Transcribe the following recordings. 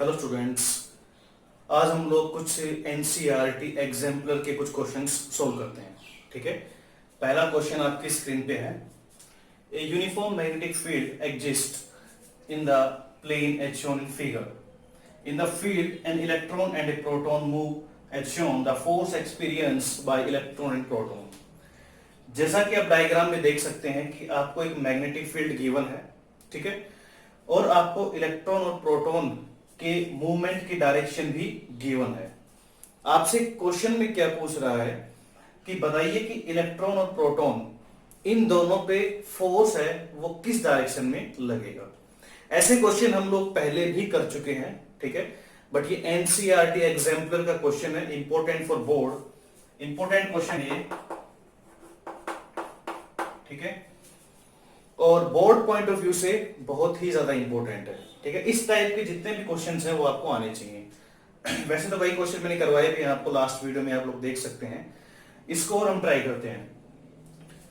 Hello students. आज हम लोग कुछ एनसीईआरटी एग्जाम्पलर के कुछ क्वेश्चंस सोल्व करते हैं। ठीक है, पहला क्वेश्चन आपकी स्क्रीन पे है। A uniform magnetic field exist in the plane as shown in figure. In the field an electron and a proton move as shown. The force experience by electron and proton. जैसा कि आप diagram में देख सकते हैं कि आपको एक मैग्नेटिक फील्ड गिवन है, ठीक है, और आपको इलेक्ट्रॉन और प्रोटॉन के मूवमेंट की डायरेक्शन भी गिवन है। आपसे क्वेश्चन में क्या पूछ रहा है कि बताइए कि इलेक्ट्रॉन और प्रोटॉन इन दोनों पे फोर्स है वो किस डायरेक्शन में लगेगा। ऐसे क्वेश्चन हम लोग पहले भी कर चुके हैं, ठीक है, बट ये एनसीईआरटी एग्जाम्पलर का क्वेश्चन है, important for board, important question ये, ठीक है, और बोर्ड पॉइंट ऑफ व्यू से बहुत ही ज्यादा इंपॉर्टेंट है। ठीक है, इस टाइप के जितने भी क्वेश्चंस हैं वो आपको आने चाहिए। वैसे तो वही क्वेश्चन मैंने करवाए भी हैं आपको लास्ट वीडियो में, आप लोग देख सकते हैं। इसको और हम ट्राई करते हैं।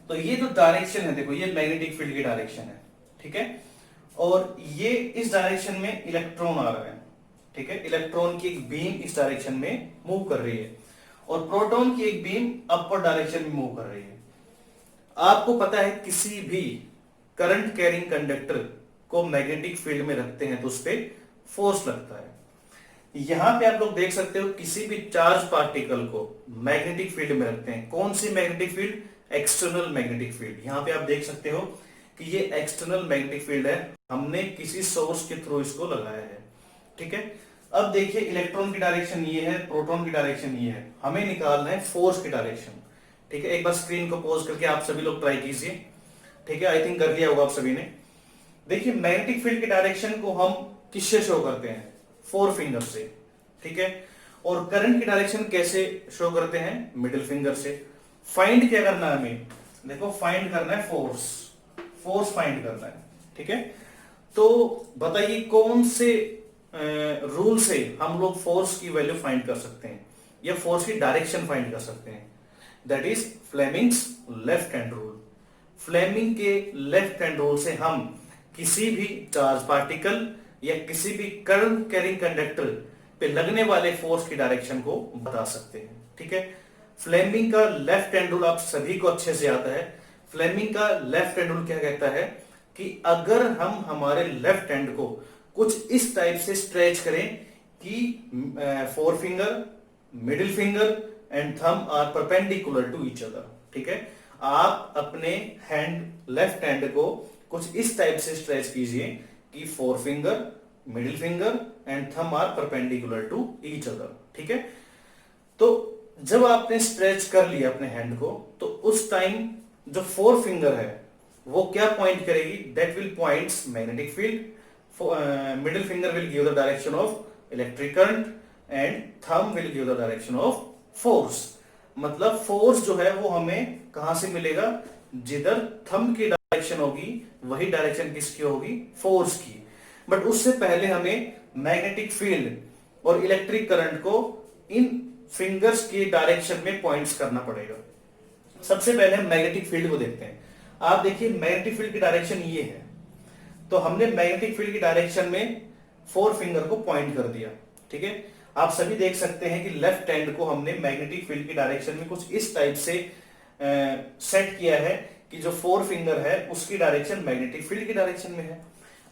तो ये जो डायरेक्शन है, देखो ये मैग्नेटिक फील्ड की डायरेक्शन है, ठीक है, और ये इस डायरेक्शन में इलेक्ट्रॉन आ रहा है, ठीक है, इलेक्ट्रॉन की एक बीम इस डायरेक्शन में मूव कर रही है और प्रोटॉन की एक बीम अपर डायरेक्शन में मूव कर रही है। आपको पता है किसी भी करंट कैरिंग कंडक्टर को मैग्नेटिक फील्ड में रखते हैं तो उस पर फोर्स लगता है। यहां पे आप लोग देख सकते हो किसी भी चार्ज पार्टिकल को मैग्नेटिक फील्ड में रखते हैं। कौन सी magnetic field? External magnetic field. यहां पे आप देख सकते हो कि ये एक्सटर्नल मैग्नेटिक फील्ड है, हमने किसी सोर्स के थ्रू इसको लगाया है, ठीक है। अब देखिए इलेक्ट्रॉन की डायरेक्शन ये है, प्रोटॉन की डायरेक्शन ये है, हमें निकालना है फोर्स की डायरेक्शन, ठीक है। एक बार स्क्रीन को पॉज करके आप सभी लोग ट्राई कीजिए, ठीक है, आई थिंक कर लिया होगा आप सभी ने। देखिए मैग्नेटिक फील्ड की डायरेक्शन को हम किससे शो करते हैं? 4 फिंगर से, ठीक है, और करंट की डायरेक्शन कैसे शो करते हैं? मिडिल फिंगर से। फाइंड क्या करना है हमें? देखो फाइंड करना है फोर्स, फोर्स फाइंड करना है, ठीक है। तो बताइए कौन से रूल से हम लोग फोर्स की वैल्यू फाइंड कर सकते हैं या फोर्स की डायरेक्शन फाइंड कर सकते हैं? That is Fleming's left hand rule. Fleming के लेफ्ट हैंड रूल से हम किसी भी चार्ज पार्टिकल या किसी भी करंट कैरिंग कंडक्टर पे लगने वाले फोर्स की डायरेक्शन को बता सकते हैं, ठीक है। फ्लेमिंग का लेफ्ट हैंड रूल आप सभी को अच्छे से आता है। फ्लेमिंग का लेफ्ट हैंड रूल क्या कहता है कि अगर हम हमारे लेफ्ट हैंड को कुछ इस टाइप से स्ट्रेच करें कि four finger, middle finger and thumb are perpendicular to each other, ठीक है। आप अपने हैंड, लेफ्ट हैंड को कुछ इस टाइप से स्ट्रेच कीजिए कि four finger, middle finger and thumb are perpendicular to each other, ठीक है। तो जब आपने स्ट्रेच कर लिया अपने हैंड को तो उस टाइम जो फोर फिंगर है वो क्या पॉइंट करेगी? That will points magnetic field. Middle finger will give the direction of electric current and thumb will give the direction of force. मतलब फोर्स जो है वो हमें कहां से मिलेगा? जिधर थंब की डायरेक्शन होगी वही डायरेक्शन किसकी होगी? फोर्स की। बट उससे पहले हमें मैग्नेटिक फील्ड और इलेक्ट्रिक करंट को इन फिंगर्स की डायरेक्शन में पॉइंट्स करना पड़ेगा। सबसे पहले हम मैग्नेटिक फील्ड को देखते हैं। आप देखिए मैग्नेटिक फील्ड की डायरेक्शन ये है, तो हमने मैग्नेटिक फील्ड की डायरेक्शन में फोर फिंगर को पॉइंट कर दिया, ठीक है। आप सभी देख सकते हैं कि लेफ्ट हैंड को हमने मैग्नेटिक फील्ड की डायरेक्शन में कुछ इस टाइप से सेट किया है कि जो फोर फिंगर है उसकी डायरेक्शन मैग्नेटिक फील्ड की डायरेक्शन में है।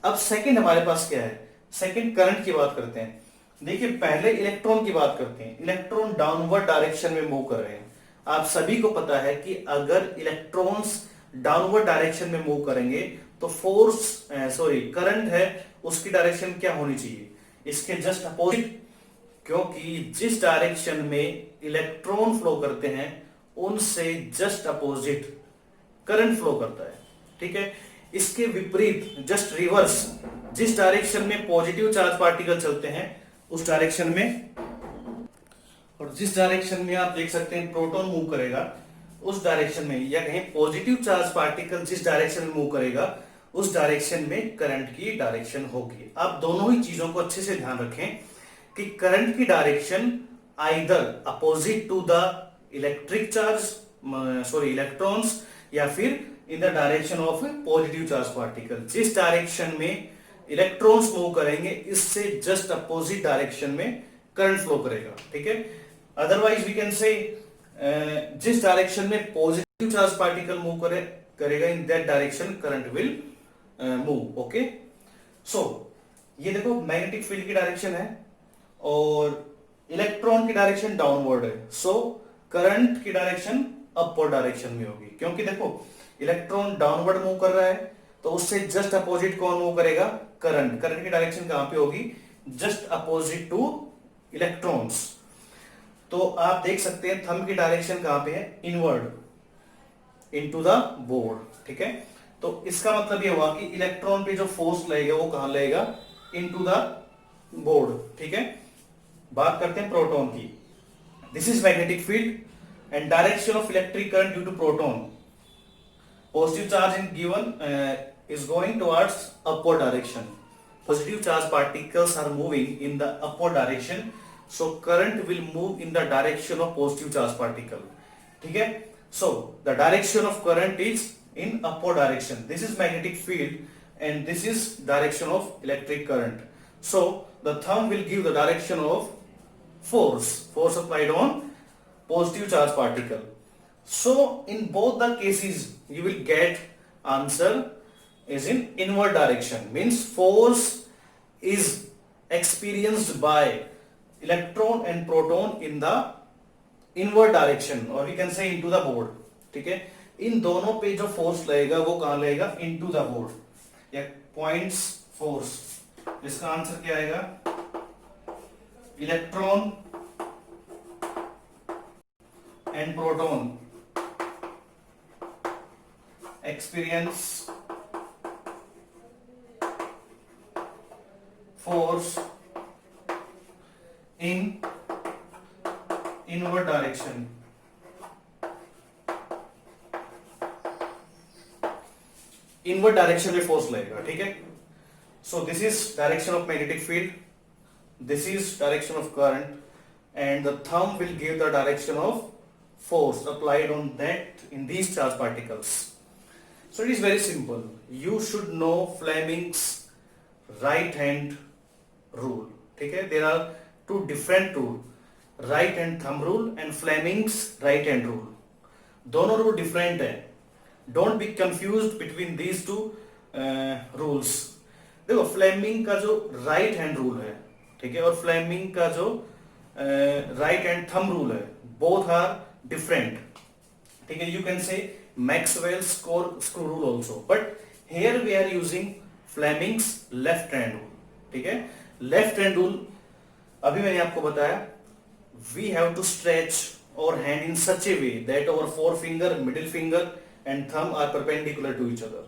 अब सेकंड हमारे पास क्या है? सेकंड करंट की बात करते हैं। देखिए पहले इलेक्ट्रॉन की बात करते हैं। इलेक्ट्रॉन डाउनवर्ड डायरेक्शन में मूव कर रहे हैं। आप सभी को पता है कि अगर इलेक्ट्रॉन्स डाउनवर्ड डायरेक्शन में मूव करेंगे तो करंट है उसकी डायरेक्शन क्या होनी चाहिए? इसके जस्ट अपोजिट, क्योंकि जिस डायरेक्शन में इलेक्ट्रॉन फ्लो करते हैं उनसे जस्ट अपोजिट करंट फ्लो करता है, ठीक है। इसके विपरीत जस्ट रिवर्स, जिस डायरेक्शन में पॉजिटिव चार्ज पार्टिकल चलते हैं उस डायरेक्शन में, और जिस डायरेक्शन में आप देख सकते हैं प्रोटॉन मूव करेगा उस डायरेक्शन में, या कहीं पॉजिटिव चार्ज पार्टिकल जिस डायरेक्शन में मूव करेगा उस डायरेक्शन में करंट की डायरेक्शन होगी। आप दोनों ही चीजों को अच्छे से ध्यान रखें कि करंट की direction either opposite to the electric charge electrons या फिर in the direction of positive charge particle. जिस डायरेक्शन में इलेक्ट्रॉन्स मूव करेंगे इससे जस्ट अपोजिट डायरेक्शन में करंट फ्लो करेगा, ठीक है। अदरवाइज वी कैन से जिस डायरेक्शन में पॉजिटिव चार्ज पार्टिकल मूव करेगा in that direction current will move, okay. So ये देखो मैग्नेटिक फील्ड की डायरेक्शन है और इलेक्ट्रॉन की डायरेक्शन डाउनवर्ड है, सो करंट की डायरेक्शन अपवर्ड डायरेक्शन में होगी, क्योंकि देखो इलेक्ट्रॉन डाउनवर्ड मूव कर रहा है तो उससे जस्ट अपोजिट कौन मूव करेगा, करंट। करंट की डायरेक्शन कहां पे होगी, जस्ट अपोजिट टू इलेक्ट्रॉन्स। तो आप देख सकते हैं थंब की डायरेक्शन कहां पे है, इनवर्ड इनटू द बोर्ड, ठीक है। तो इसका मतलब ये हुआ कि इलेक्ट्रॉन पे जो फोर्स लगेगा वो कहां लगेगा, इनटू द बोर्ड, ठीक है। बात करते हैं प्रोटॉन की। This is magnetic field and direction of electric current due to proton. Positive charge in given is going towards upward direction. Positive charge particles are moving in the upward direction, so current will move in the direction of positive charge particle. ठीक है? So the direction of current is in upward direction. This is magnetic field and this is direction of electric current. So the thumb will give the direction of force applied on positive charge particle. So in both the cases you will get answer is in inward direction, means force is experienced by electron and proton in the inward direction or we can say into the board, ठीक है। इन दोनों पे जो force लगेगा वो कहां लगेगा, into the board या पॉइंट्स फोर्स। इसका आंसर क्या आएगा, electron and proton experience force in inward direction. Inward direction में force लगेगा, ठीक है। So this is direction of magnetic field, this is direction of current, and the thumb will give the direction of force applied on that in these charged particles. So it is very simple. You should know Fleming's right hand rule. ठीक है, there are two different rule, right hand thumb rule and Fleming's right hand rule. दोनों rule different है. Don't be confused between these two rules. देखो Fleming का जो right hand rule है, ठीक है, और Fleming का जो right hand thumb rule है, both are different. ठीक है, you can say Maxwell's screw rule also, but here we are using Fleming's left hand rule, ठीक है। Left hand rule अभी मैंने आपको बताया, we have to stretch our hand in such a way that our forefinger, middle finger and thumb are perpendicular to each other.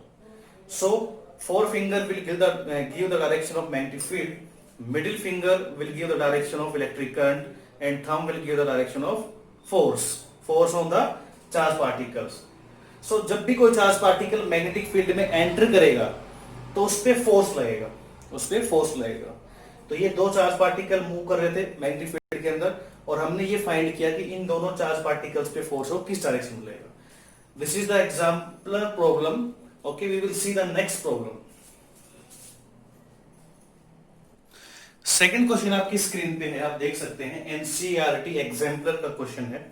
So forefinger will give the direction of magnetic field, middle finger will give the direction of electric current and thumb will give the direction of force on the charged particles. So जब भी कोई charge particle magnetic field में enter करेगा तो उस पे force लगेगा, तो ये दो चार्ज पार्टिकल मूव कर रहे थे मैग्नेटिक फील्ड के अंदर और हमने ये फाइंड किया कि इन दोनों चार्ज पार्टिकल्स पे फोर्स हो किस डायरेक्शन में लगेगा। This is the exemplar problem, okay. We will see the next problem. Second question आपकी स्क्रीन पे है, आप देख सकते हैं, एनसीईआरटी एग्जाम्पलर का क्वेश्चन है।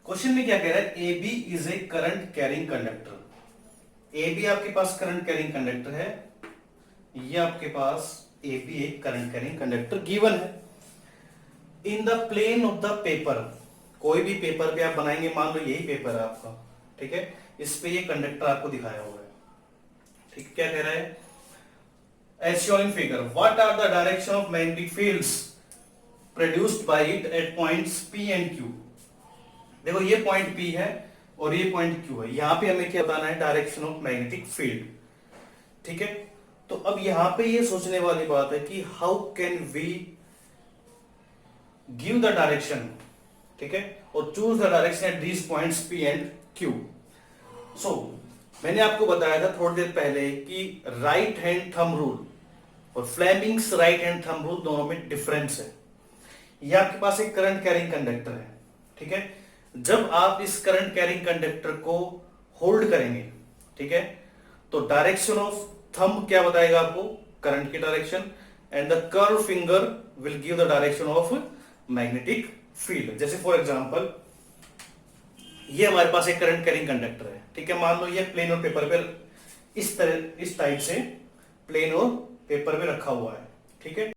क्वेश्चन में क्या कह रहा है, A B is a current carrying conductor. A B आपके पास करंट कैरिंग कंडक्टर है, ये आपके पास ए बी एक करंट कैरिंग कंडक्टर गिवन है। In the plane of the paper, कोई भी पेपर पे आप बनाएंगे, मान लो यही पेपर है आपका, ठीक है, इस पे ये कंडक्टर आपको दिखाया हुआ है, ठीक। क्या कह रहा है, as shown in figure, what are the direction of magnetic fields produced by it at points P and Q. देखो ये पॉइंट P है और ये पॉइंट Q है, यहां पे हमें क्या बताना है, डायरेक्शन ऑफ मैग्नेटिक फील्ड, ठीक है। तो अब यहां पे ये सोचने वाली बात है कि how can we give the direction, ठीक है, और choose the direction at these points P and Q। So मैंने आपको बताया था थोड़ी देर पहले कि राइट हैंड थंब रूल और Fleming's right hand thumb rule दोनों में डिफरेंस है। ये आपके पास एक करंट कैरिंग कंडक्टर है, ठीक है। जब आप इस करंट कैरिंग कंडक्टर को होल्ड करेंगे, ठीक है, तो डायरेक्शन ऑफ थंब क्या बताएगा आपको, करंट की direction and the curve finger will give the direction of magnetic field. जैसे फॉर एग्जांपल ये हमारे पास एक करंट कैरिंग कंडक्टर है, ठीक है, मान लो ये प्लेन और पेपर पर इस तरह इस टाइप से प्लेन और पेपर पे रखा हुआ है, ठीक है।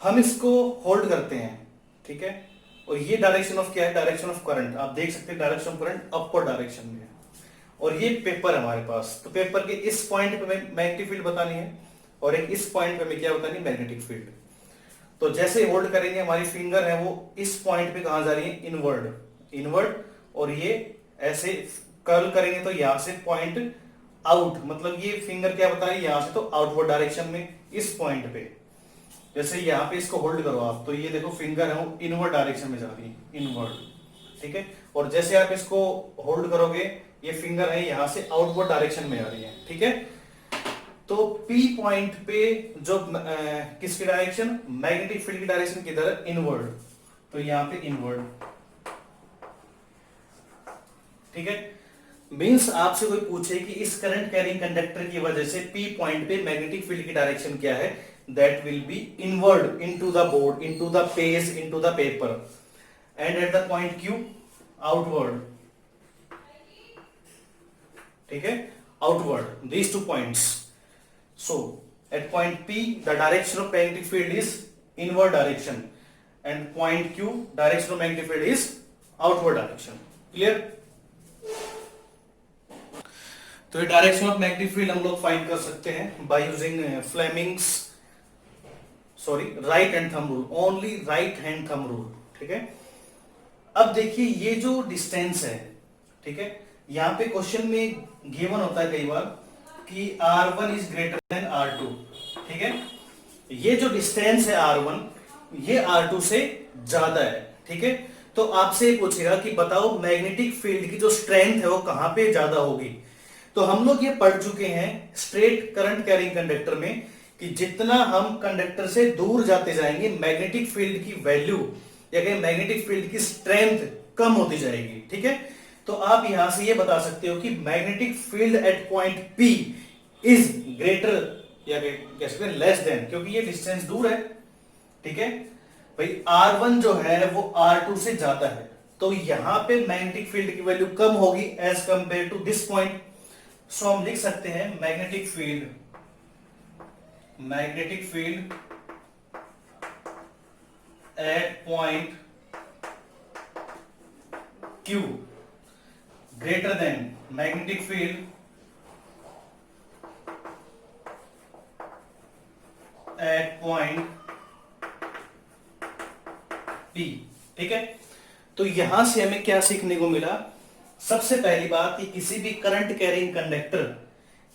हम इसको होल्ड करते हैं, ठीक है, और ये डायरेक्शन ऑफ क्या है, डायरेक्शन ऑफ करंट। आप देख सकते हैं direction of current upward direction में है, और ये पेपर है हमारे पास। तो पेपर के इस पॉइंट पे मैग्नेटिक फील्ड बतानी है और एक इस पॉइंट पे क्या बतानी है, मैग्नेटिक फील्ड। तो जैसे होल्ड करेंगे हमारी फिंगर है वो इस पॉइंट पे कहां जा रही है, इनवर्ड इनवर्ड, और ये ऐसे कर्ल करेंगे तो यहां से पॉइंट आउट, मतलब ये फिंगर क्या बता रही है, यहां से तो आउटवर्ड डायरेक्शन में इस पॉइंट पे। जैसे यहां पे इसको होल्ड करो आप, तो ये देखो फिंगर है वो इनवर्ड डायरेक्शन में जा रही है, इनवर्ड, ठीक है। और जैसे आप इसको होल्ड करोगे ये फिंगर है यहां से आउटवर्ड डायरेक्शन में आ रही है, ठीक है। तो P पॉइंट पे जो किसकी डायरेक्शन, मैग्नेटिक फील्ड की डायरेक्शन किधर है, इनवर्ड, तो यहां पे इनवर्ड, ठीक है। मींस आपसे कोई पूछे कि इस करंट कैरिंग कंडक्टर की वजह से P पॉइंट पे मैग्नेटिक फील्ड की डायरेक्शन क्या है, that will be inward into the board, into the page, into the paper, and eight the point Q outward, ठीक है, outward, these two points. So at point P the direction of magnetic field is inward direction and point Q direction of magnetic field is outward direction. Clear? तो ये direction of magnetic field हम लोग find कर सकते हैं by using Fleming's right hand thumb rule, only right hand thumb rule, ठीक है। अब देखिए ये जो डिस्टेंस है, ठीक है, यहां पे क्वेश्चन में गिवन होता है कई बार कि R1 is greater than R2, ठीक है। ये जो डिस्टेंस है R1 ये R2 से ज्यादा है, ठीक है। तो आपसे पूछेगा कि बताओ मैग्नेटिक फील्ड की जो स्ट्रेंथ है वो कहां पे ज्यादा होगी। तो हम लोग ये पढ़ चुके हैं स्ट्रेट करंट कैरिंग कंडक्टर में कि जितना हम कंडक्टर से दूर जाते जाएंगे मैग्नेटिक फील्ड की वैल्यू या कहें मैग्नेटिक फील्ड की स्ट्रेंथ कम होती जाएगी, ठीक है। तो आप यहां से ये बता सकते हो कि magnetic field at point P is greater या कह सकते हैं लेस देन, क्योंकि ये डिस्टेंस दूर है, ठीक है भाई। R1 जो है वो R2 से ज्यादा है, तो यहां पे मैग्नेटिक फील्ड की वैल्यू कम होगी as compare to this point. So हम लिख सकते हैं magnetic field at point Q greater than magnetic field at point P, ठीक है। तो यहां से हमें क्या सीखने को मिला, सबसे पहली बात कि किसी भी करंट कैरिंग कंडक्टर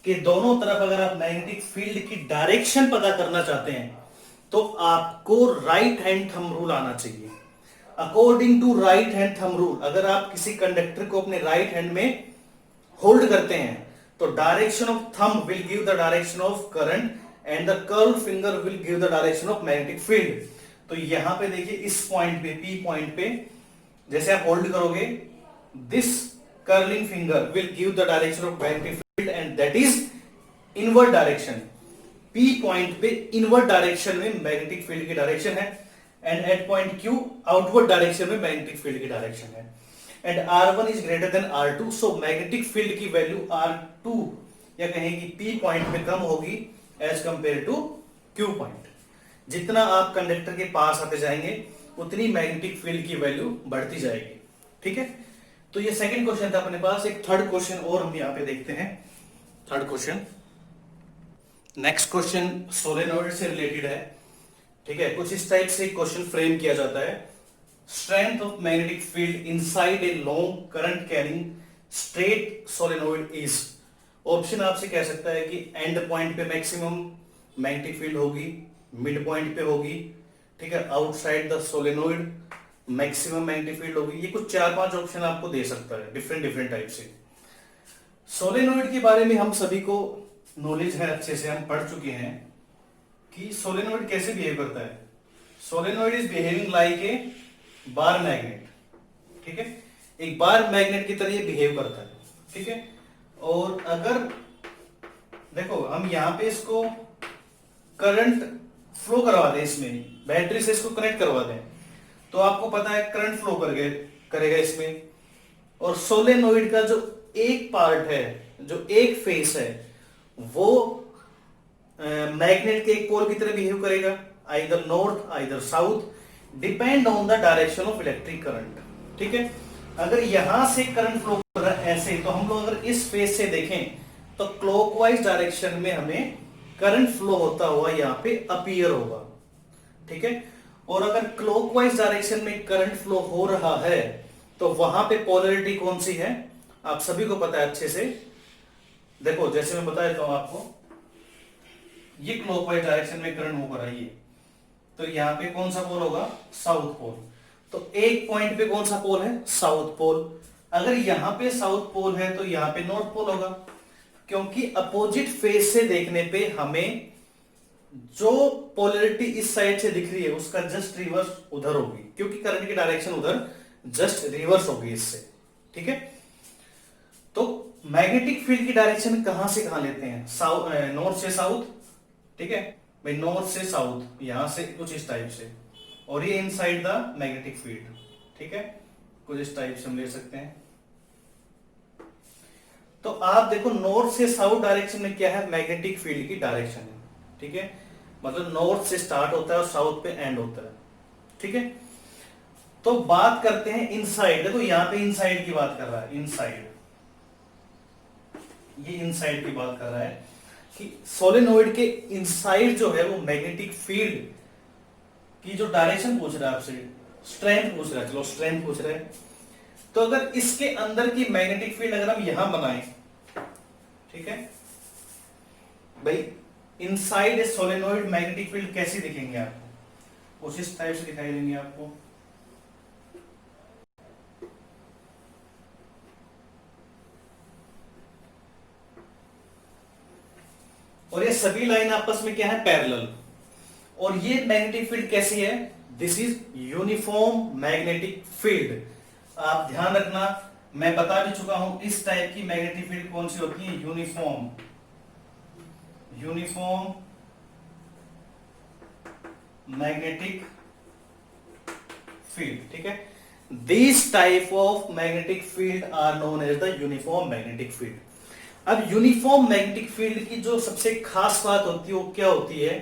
के दोनों तरफ अगर आप मैग्नेटिक फील्ड की डायरेक्शन पता करना चाहते हैं तो आपको राइट हैंड थंब रूल आना चाहिए। According to right hand thumb rule, अगर आप किसी कंडक्टर को अपने राइट हैंड में होल्ड करते हैं तो direction of thumb will give the direction of current and the curve finger will give the direction of magnetic field. तो यहां पे देखिए इस पॉइंट पे P पॉइंट पे जैसे आप होल्ड करोगे this curling finger will give the direction of magnetic field and that is inward direction. P point पे इनवर्ड डायरेक्शन में मैग्नेटिक फील्ड की डायरेक्शन है and at point Q outward direction में magnetic field की direction है and R1 is greater than R2, so magnetic field की value R2 या कहें कि P पॉइंट पे कम होगी as compare to Q point. जितना आप कंडक्टर के पास आते जाएंगे उतनी मैग्नेटिक फील्ड की वैल्यू बढ़ती जाएगी, ठीक है। तो ये सेकंड क्वेश्चन था अपने पास। एक थर्ड क्वेश्चन और हम यहाँ पे देखते हैं। Third question, next question solenoid से रिलेटेड है, ठीक है। कुछ इस टाइप से क्वेश्चन फ्रेम किया जाता है। Strength of magnetic field inside a long current carrying straight solenoid is. Option आपसे कह सकता है कि एंड पॉइंट पे मैक्सिमम मैग्नेटिक फील्ड होगी, मिड पॉइंट पे होगी, ठीक है, outside the solenoid maximum magnetic field होगी। ये कुछ 4-5 ऑप्शन आपको दे सकता है डिफरेंट टाइप से। सोलेनोइड के बारे में हम सभी को नॉलेज है, अच्छे से हम पढ़ चुके हैं कि सोलेनोइड कैसे बिहेव करता है। Solenoid is behaving like a bar magnet, ठीक है, एक बार मैग्नेट की तरह ये बिहेव करता है, ठीक है। और अगर देखो हम यहां पे इसको करंट फ्लो करवा दें, इसमें बैटरी से इसको कनेक्ट करवा दें, तो आपको पता है करंट फ्लो करेगा इसमें। और सोलेनोइड का जो एक पार्ट है, जो एक फेस है, वो मैग्नेट के एक पोल की तरह बिहेव करेगा, either north either south, depend on the direction of electric current. ठीक है, अगर यहां से करंट फ्लो कर रहा है ऐसे, तो हम लोग अगर इस फेस से देखें तो क्लॉकवाइज डायरेक्शन में हमें करंट फ्लो होता हुआ यहां पे अपीयर होगा। ठीक है, और अगर क्लॉकवाइज डायरेक्शन में करंट फ्लो हो रहा है तो वहां पे पोलैरिटी कौन सी है, आप सभी को पता है अच्छे से। देखो जैसे मैं बता देता हूं आपको, ये क्लॉकवाइज डायरेक्शन में करंट मूव कर रही है, तो यहां पे कौन सा पोल होगा, साउथ पोल। तो एक पॉइंट पे कौन सा पोल है, साउथ पोल। अगर यहां पे साउथ पोल है तो यहां पे नॉर्थ पोल होगा, क्योंकि अपोजिट फेस से देखने पे हमें जो पोलैरिटी इस साइड से दिख रही है उसका जस्ट रिवर्स उधर होगी, क्योंकि करंट की डायरेक्शन उधर जस्ट रिवर्स होगी इससे। ठीक है, तो मैग्नेटिक फील्ड की डायरेक्शन कहां से कहां लेते हैं, साउथ, नॉर्थ से साउथ। ठीक है भाई, नॉर्थ से साउथ, यहां से कुछ इस टाइप से, और ये इनसाइड द मैग्नेटिक फील्ड। ठीक है, कुछ इस टाइप से हम ले सकते हैं। तो आप देखो नॉर्थ से साउथ डायरेक्शन में क्या है, मैग्नेटिक फील्ड की डायरेक्शन है। ठीक है, मतलब नॉर्थ से स्टार्ट होता है और साउथ पे एंड होता है। ठीक है, तो बात करते हैं इनसाइड। देखो यहां पे इनसाइड की बात कर रहा है, इनसाइड, ये इनसाइड की बात कर रहा है कि सोलेनोइड के इनसाइड जो है वो मैग्नेटिक फील्ड की जो डायरेक्शन पूछ रहा है आपसे, स्ट्रेंथ पूछ रहा है, चलो स्ट्रेंथ पूछ रहा है। तो अगर इसके अंदर की मैग्नेटिक फील्ड अगर हम यहां बनाएं, ठीक है भाई, inside a solenoid magnetic field कैसी दिखेंगे आपको, कुछ इस टाइप से दिखाई देंगे आपको। और ये सभी लाइन आपस में क्या है, पैरेलल। और ये मैग्नेटिक फील्ड कैसी है, this is uniform magnetic field. आप ध्यान रखना, मैं बता भी चुका हूं इस टाइप की मैग्नेटिक फील्ड कौन सी होती है, यूनिफॉर्म, यूनिफॉर्म मैग्नेटिक फील्ड। ठीक है, this type of magnetic field are known as the uniform magnetic field. अब यूनिफॉर्म मैग्नेटिक फील्ड की जो सबसे खास बात होती है वो क्या होती है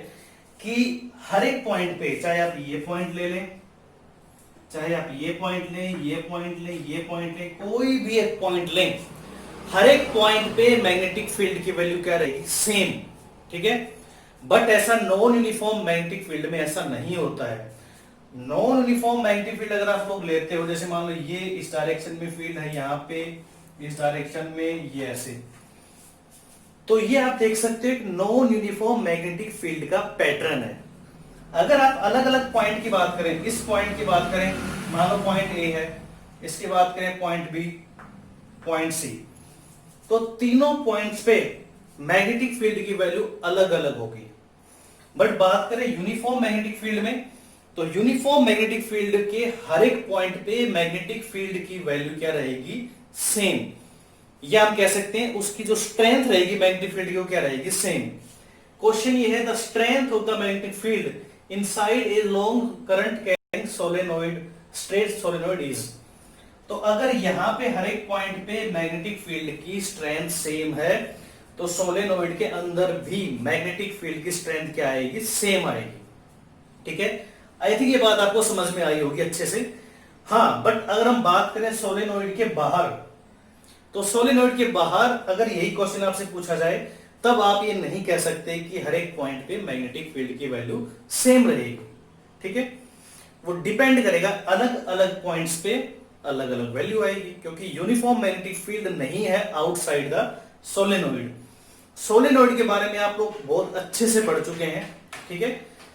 कि हर एक पॉइंट पे, चाहे आप ये पॉइंट ले लें, चाहे आप ये पॉइंट लें, ये पॉइंट लें, ये पॉइंट लें, कोई भी एक पॉइंट लें, हर एक पॉइंट पे मैग्नेटिक फील्ड की वैल्यू क्या रहेगी, सेम। ठीक है, बट ऐसा नॉन यूनिफॉर्म मैग्नेटिक फील्ड में ऐसा नहीं होता है। नॉन यूनिफॉर्म मैग्नेटिक फील्ड अगर आप लोग लेते हो, जैसे मान लो ये इस डायरेक्शन में फील्ड है, यहां पे इस डायरेक्शन में ये ऐसे, तो ये आप देख सकते हो एक नॉन यूनिफॉर्म मैग्नेटिक फील्ड का पैटर्न है। अगर आप अलग अलग पॉइंट की बात करें, इस पॉइंट की बात करें, मान लो पॉइंट ए है, इसकी बात करें पॉइंट बी, पॉइंट सी, तो तीनों पॉइंट्स पे मैग्नेटिक फील्ड की वैल्यू अलग अलग होगी। बट बात करें यूनिफॉर्म मैग्नेटिक फील्ड में, तो यूनिफॉर्म मैग्नेटिक फील्ड के हर एक पॉइंट पे मैग्नेटिक फील्ड की वैल्यू क्या रहेगी, सेम। या हम कह सकते हैं उसकी जो स्ट्रेंथ रहेगी मैग्नेटिक फील्ड की वो क्या रहेगी, सेम। क्वेश्चन ये है, the strength of the magnetic field inside a long current carrying solenoid, straight solenoid is. तो अगर यहां पे हर एक पॉइंट पे मैग्नेटिक फील्ड की स्ट्रेंथ सेम है, तो सोलेनोइड के अंदर भी मैग्नेटिक फील्ड की स्ट्रेंथ क्या आएगी, सेम आएगी। ठीक है, आई थिंक ये बात आपको समझ में आई होगी अच्छे से। हाँ, बट अगर हम बात करें सोलेनोइड के बाहर, तो सोलेनोइड के बाहर अगर यही क्वेश्चन आपसे पूछा जाए, तब आप ये नहीं कह सकते कि हर एक पॉइंट पे मैग्नेटिक फील्ड की वैल्यू सेम रहेगी। ठीक है, वो डिपेंड करेगा, अलग अलग पॉइंट्स पे अलग अलग वैल्यू आएगी, क्योंकि यूनिफॉर्म मैग्नेटिक फील्ड नहीं है आउटसाइड द सोलेनोइड। सोलेनोइड के बारे में आप लोग बहुत अच्छे से पढ़ चुके हैं। ठीक है,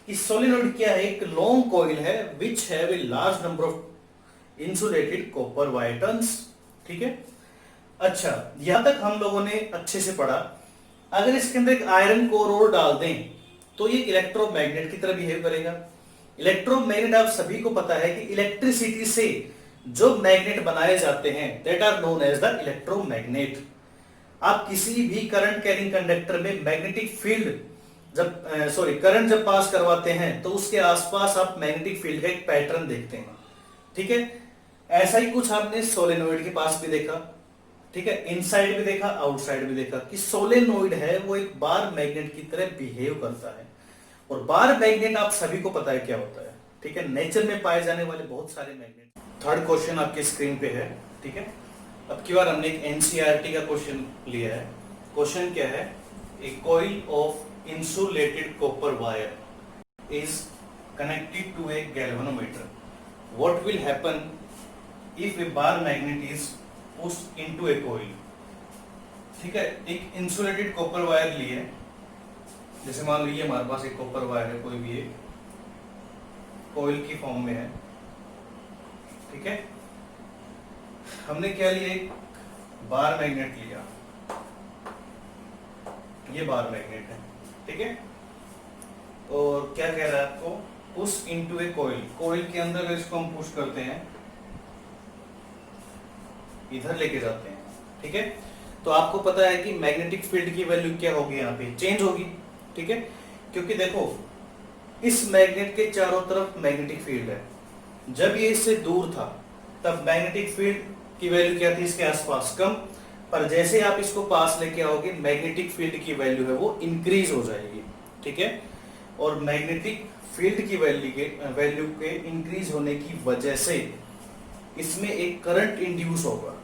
कि सोलेनोइड क्या है, एक लॉन्ग कॉइल है which have a large number of insulated copper wire turns. ठीक है, अच्छा यहां तक हम लोगों ने अच्छे से पढ़ा। अगर इसके अंदर एक आयरन कोर और डाल दें तो ये इलेक्ट्रोमैग्नेट की तरह बिहेव करेगा। इलेक्ट्रोमैग्नेट आप सभी को पता है कि इलेक्ट्रिसिटी से जो मैग्नेट बनाए जाते हैं that are known as the electromagnet. आप किसी भी करंट कैरिंग कंडक्टर में मैग्नेटिक फील्ड जब करंट जब पास करवाते हैं तो उसके आसपास आप मैग्नेटिक फील्ड का एक पैटर्न देखते हैं, ठीक है। ऐसा ही कुछ आपने सोलेनोइड के पास भी देखा, ठीक है, इनसाइड भी देखा, आउटसाइड भी देखा कि सोलेनोइड है वो एक बार मैग्नेट की तरह बिहेव करता है। और बार मैग्नेट आप सभी को पता है क्या होता है, ठीक है, नेचर में पाए जाने वाले बहुत सारे मैग्नेट। थर्ड क्वेश्चन आपकी स्क्रीन पे है, ठीक है। अब की बार हमने एक एनसीईआरटी का क्वेश्चन लिया है। क्वेश्चन क्या है, a coil of insulated copper wire is connected to a galvanometer. What will happen if a bar magnet is pushed into a coil? ठीक है, एक इंसुलेटेड कॉपर वायर ली है, जैसे मान लीजिए हमारे पास एक कॉपर वायर है, कोई भी एक कॉइल की फॉर्म में है, ठीक है। हमने क्या लिया, एक बार मैग्नेट लिया, ये बार मैग्नेट है, ठीक है। और क्या कह रहा है आपको, पुश इनटू ए कॉइल, कॉइल के अंदर इसको हम पुश करते हैं, इधर लेके जाते हैं, ठीक है। तो आपको पता है कि मैग्नेटिक फील्ड की वैल्यू क्या होगी, यहाँ पे चेंज होगी, ठीक है। क्योंकि देखो इस मैग्नेट के चारों तरफ मैग्नेटिक फील्ड है, जब ये इससे दूर था तब मैग्नेटिक फील्ड की वैल्यू क्या थी, इसके आसपास कम, पर जैसे आप इसको पास लेके आओगे मैग्नेटिक फील्ड की वैल्यू है वो इंक्रीज हो जाएगी, ठीक है। और मैग्नेटिक फील्ड की वैल्यू के इंक्रीज होने की वजह से इसमें एक करंट इंड्यूस होगा,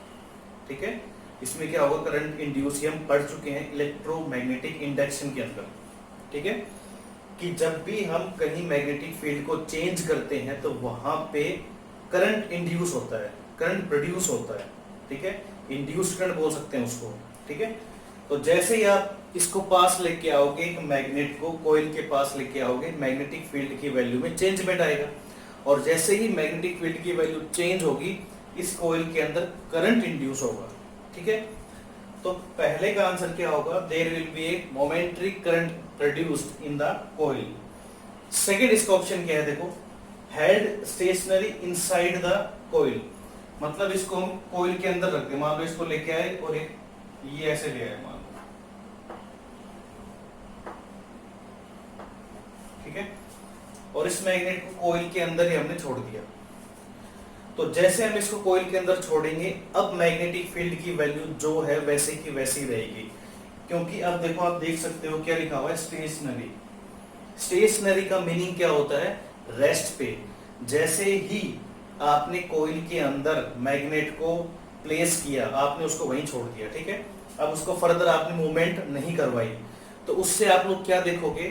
ठीक है। इसमें क्या होगा, करंट इंड्यूस, हम पढ़ चुके हैं इलेक्ट्रोमैग्नेटिक इंडक्शन के अंदर, ठीक है, कि जब भी हम कहीं मैग्नेटिक फील्ड को चेंज करते हैं तो वहां पे करंट इंड्यूस होता है, करंट प्रोड्यूस होता है, ठीक है, इंड्यूस करंट बोल सकते हैं उसको, ठीक है। तो जैसे ही आप इसको पास लेके आओगे, एक मैग्नेट को कॉइल के पास लेके आओगे, मैग्नेटिक फील्ड की वैल्यू में चेंजमेंट आएगा, और जैसे ही मैग्नेटिक फील्ड की वैल्यू चेंज होगी इस कॉइल के अंदर करंट इंड्यूस होगा, ठीक है। तो पहले का आंसर क्या होगा, there will be a momentary current produced in the coil. Second इसका ऑप्शन क्या है, देखो, held stationary inside the coil, मतलब इसको हम कॉइल के अंदर रख दें, मान लो इसको लेके आए और एक ये ऐसे ले आए, मान लो, ठीक है, और इस मैग्नेट को कॉइल के अंदर ही हमने छोड़ दिया। तो जैसे हम इसको कॉइल के अंदर छोड़ेंगे अब मैग्नेटिक फील्ड की वैल्यू जो है वैसे की वैसी रहेगी, क्योंकि अब देखो आप देख सकते हो क्या लिखा हुआ है, स्टेशनरी। स्टेशनरी का मीनिंग क्या होता है, रेस्ट पे। जैसे ही आपने कॉइल के अंदर मैग्नेट को प्लेस किया, आपने उसको वहीं छोड़ दिया, ठीक है, अब उसको फर्दर आपने मूवमेंट नहीं करवाई, तो उससे आप लोग क्या देखोगे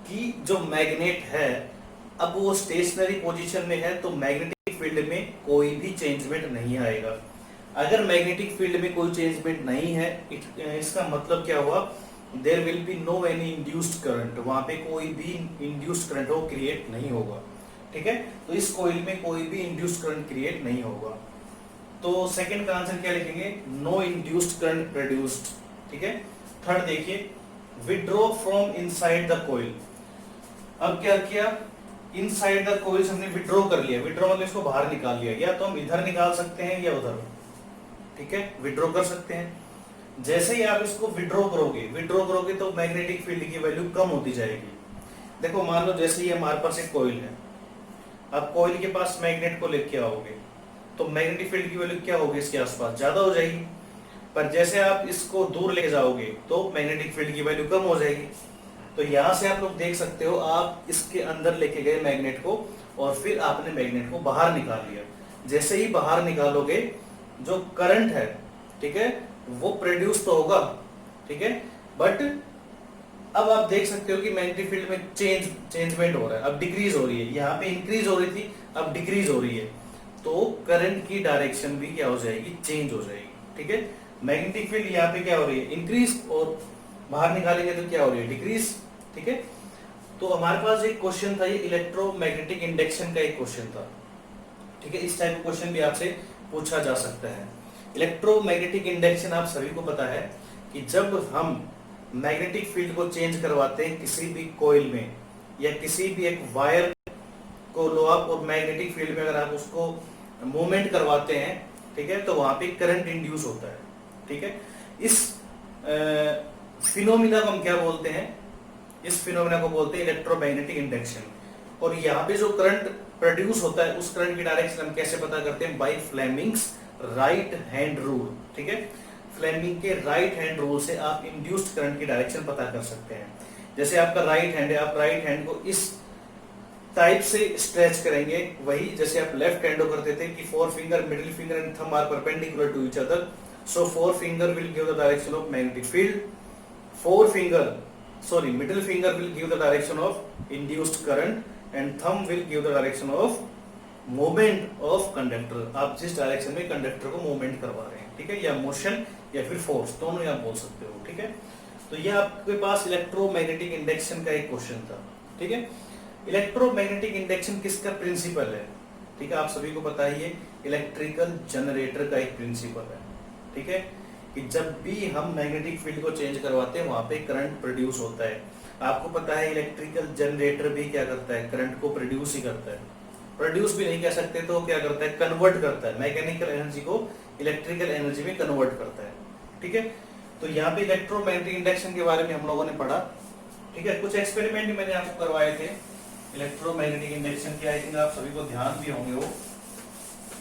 कि जो मैग्नेट है अब वो स्टेशनरी पोजीशन में है, तो मैग्नेटिक फील्ड में कोई भी चेंजमेंट नहीं आएगा। अगर मैग्नेटिक फील्ड में कोई चेंजमेंट नहीं है, इसका मतलब क्या हुआ, there will be no any induced current, वहां पे कोई भी इंड्यूस्ड करंट वो क्रिएट नहीं होगा, ठीक है। तो इस कॉइल में कोई भी इंड्यूस्ड करंट क्रिएट नहीं होगा। तो सेकंड का आंसर क्या लिखेंगे, नो इंड्यूस्ड करंट प्रोड्यूस्ड, ठीक है। थर्ड देखिए, withdraw from inside the coil. अब क्या किया, इनसाइड द कॉइल हमने विड्रॉ कर लिया, विड्रॉ मतलब इसको बाहर निकाल लिया, या तो हम इधर निकाल सकते हैं या उधर, ठीक है, विड्रॉ कर सकते हैं। जैसे ही आप इसको विड्रॉ करोगे तो मैग्नेटिक फील्ड की वैल्यू कम होती जाएगी। देखो मान लो जैसे ही हमारे पास एक कॉइल है, आप कॉइल के पास मैग्नेट को लेके आओगे तो मैग्नेटिक फील्ड की वैल्यू क्या होगी, इसके आसपास ज्यादा हो जाएगी, पर जैसे आप इसको दूर ले जाओगे तो मैग्नेटिक फील्ड की वैल्यू कम हो जाएगी। तो यहाँ से आप लोग देख सकते हो, आप इसके अंदर लेके गए मैग्नेट को और फिर आपने मैग्नेट को बाहर निकाल लिया। जैसे ही बाहर निकालोगे जो करंट है, ठीक है, वो प्रोड्यूस तो होगा, ठीक है, बट अब आप देख सकते हो कि मैग्नेटिक फील्ड में चेंजमेंट हो रहा है, अब डिक्रीज हो रही है, यहाँ पे इंक्रीज हो रही थी अब डिक्रीज हो रही है, तो करंट की डायरेक्शन भी क्या हो जाएगी, चेंज हो जाएगी, ठीक है। मैग्नेटिक फील्ड यहाँ पे क्या हो रही है, इंक्रीज, और बाहर निकालेंगे तो क्या हो रही है, डिक्रीज, ठीक है। तो हमारे पास एक क्वेश्चन था, ये इलेक्ट्रोमैग्नेटिक इंडक्शन का एक क्वेश्चन था, ठीक है, इस टाइप का क्वेश्चन भी आपसे पूछा जा सकता है। इलेक्ट्रोमैग्नेटिक इंडक्शन आप सभी को पता है कि जब हम मैग्नेटिक फील्ड को चेंज करवाते हैं किसी भी कॉइल में या किसी भी एक वायर को लो आप, और मैग्नेटिक फील्ड में अगर आप उसको मूवमेंट करवाते हैं, ठीक है, तो वहां पे करंट इंड्यूस होता है, ठीक है। इस फिनोमिना को हम क्या बोलते हैं, इस फिनोमेना को बोलते हैं इलेक्ट्रोमैग्नेटिक इंडक्शन। और यहाँ पे जो करंट प्रोड्यूस होता है उस करंट की डायरेक्शन हम कैसे पता करते हैं? By Fleming's right hand rule. ठीक है, फ्लेमिंग के राइट हैंड रूल से आप इंड्यूस्ड करंट की डायरेक्शन पता कर सकते हैं। जैसे आपका राइट हैंड है, आप राइट हैंड को इस टाइप से स्ट्रेच करेंगे, वही जैसे आप लेफ्ट हैंड को करते थे कि four finger, middle finger and thumb are perpendicular to each other, so four finger will give the direction of magnetic field, middle finger will give the direction of induced current and thumb will give the direction of movement of conductor। आप जिस direction में conductor को movement करवा रहे हैं, ठीक है, या मोशन या फिर फोर्स, दोनों ही आप बोल सकते हो। ठीक है, तो ये आपके पास इलेक्ट्रोमैग्नेटिक इंडक्शन का एक क्वेश्चन था। ठीक है, इलेक्ट्रोमैग्नेटिक इंडक्शन किसका प्रिंसिपल है? ठीक है, आप सभी को पता ही है, इलेक्ट्रिकल जनरेटर का एक प्रिंसिपल है। ठीक है, कि जब भी हम मैग्नेटिक फील्ड को चेंज करवाते हैं वहां पे करंट प्रोड्यूस होता है। आपको पता है इलेक्ट्रिकल जनरेटर भी क्या करता है? करंट को प्रोड्यूस ही करता है। प्रोड्यूस भी नहीं कह सकते तो क्या करता है? कन्वर्ट करता है, मैकेनिकल एनर्जी को इलेक्ट्रिकल एनर्जी में कन्वर्ट करता है। ठीक है, तो यहाँ पे इलेक्ट्रोमैग्नेटिक इंडक्शन के बारे में हम लोगों ने पढ़ा। ठीक है, कुछ एक्सपेरिमेंट मैंने आपको करवाए थे इलेक्ट्रोमैग्नेटिक इंडक्शन के, आई थिंक आप सभी को ध्यान भी होंगे वो।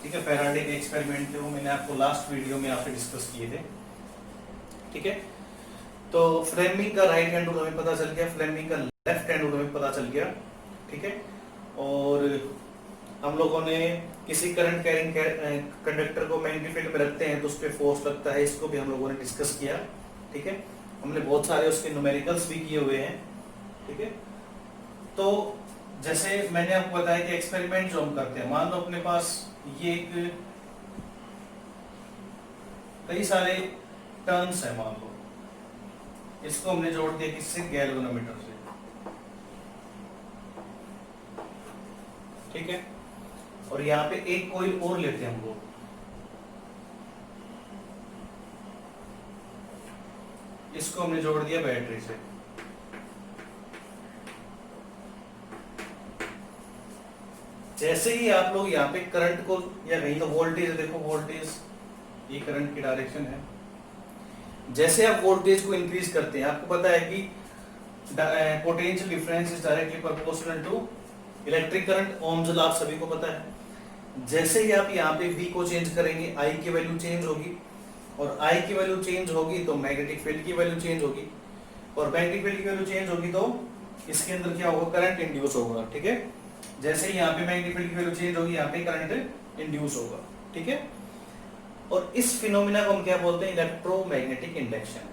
ठीक है, फैराडे के एक्सपेरिमेंट थे वो, मैंने आपको लास्ट वीडियो में आपसे डिस्कस किए थे। ठीक है, तो फ्लेमिंग का राइट हैंड रूल हमें पता चल गया, फ्लेमिंग का लेफ्ट हैंड रूल हमें पता चल गया। ठीक है, और हम लोगों ने किसी करंट कैरिंग कंडक्टर को मैग्नेटिक फील्ड में रखते हैं तो उस पर फोर्स लगता है, इसको भी हम लोगों ने डिस्कस किया। ठीक है, हमने बहुत सारे उसके न्यूमेरिकल्स भी किए हुए हैं। ठीक है, तो जैसे मैंने आपको बताया कि एक्सपेरिमेंट जो हम करते हैं, मान लो अपने पास ये एक कई सारे टर्न्स है, मान लो इसको हमने जोड़ दिया किससे? गैल्वेनोमीटर से। ठीक है, और यहाँ पे एक कॉइल और लेते हैं हम लोग, इसको हमने जोड़ दिया बैटरी से। जैसे ही आप लोग यहाँ पे करंट को, या कहीं तो वोल्टेज, देखो वोल्टेज, ये करंट की डायरेक्शन है। जैसे आप वोल्टेज को इंक्रीज करते हैं, आपको पता है कि potential difference is directly proportional to electric current, Ohm's law आप सभी को पता है। जैसे ही आप यहाँ पे V को चेंज करेंगे, I की वैल्यू चेंज होगी, और I की वैल्यू चेंज होगी तो मैग्नेटिक फील्ड की वैल्यू चेंज होगी, और मैग्नेटिक फील्ड की वैल्यू चेंज होगी तो इसके अंदर क्या होगा? करंट इंड्यूस होगा। ठीक है, जैसे ही यहाँ पे मैग्नेटिक फील्ड की वैल्यू चेंज होगी, यहाँ पे करंट इंड्यूस होगा। ठीक है, और इस फिनोमिना को हम क्या बोलते हैं? Electromagnetic induction.